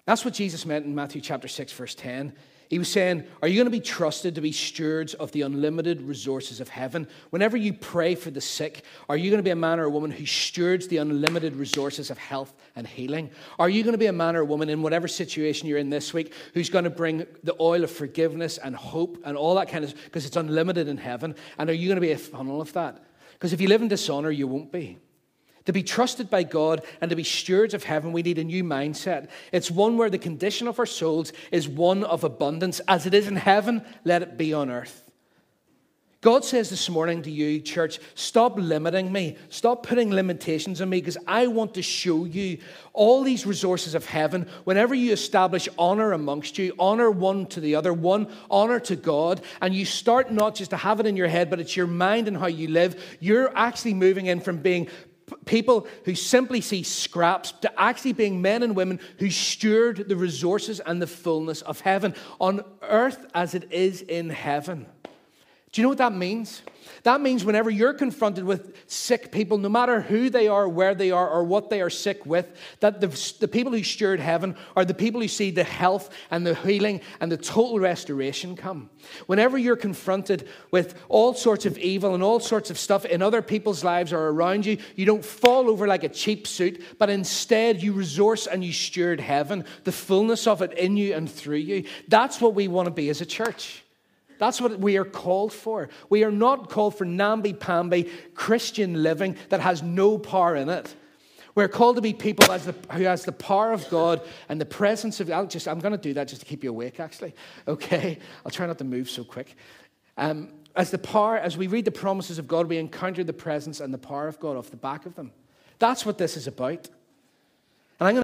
That's what Jesus meant in Matthew chapter 6, verse 10. He was saying, are you going to be trusted to be stewards of the unlimited resources of heaven? Whenever you pray for the sick, are you going to be a man or a woman who stewards the unlimited resources of health and healing? Are you going to be a man or a woman in whatever situation you're in this week who's going to bring the oil of forgiveness and hope and all that kind of, because it's unlimited in heaven? And are you going to be a funnel of that? Because if you live in dishonor, you won't be. To be trusted by God and to be stewards of heaven, we need a new mindset. It's one where the condition of our souls is one of abundance. As it is in heaven, let it be on earth. God says this morning to you, church, stop limiting me. Stop putting limitations on me, because I want to show you all these resources of heaven. Whenever you establish honor amongst you, honor one to the other, one honor to God, and you start not just to have it in your head, but it's your mind and how you live, you're actually moving in from being people who simply see scraps to actually being men and women who steward the resources and the fullness of heaven on earth as it is in heaven. Do you know what that means? That means whenever you're confronted with sick people, no matter who they are, where they are, or what they are sick with, that the people who steward heaven are the people who see the health and the healing and the total restoration come. Whenever you're confronted with all sorts of evil and all sorts of stuff in other people's lives or around you, you don't fall over like a cheap suit, but instead you resource and you steward heaven, the fullness of it in you and through you. That's what we want to be as a church. That's what we are called for. We are not called for namby-pamby Christian living that has no power in it. We're called to be people who has the power of God and the presence of... I'm going to do that just to keep you awake, actually. Okay? I'll try not to move so quick. As we read the promises of God, we encounter the presence and the power of God off the back of them. That's what this is about. And I'm going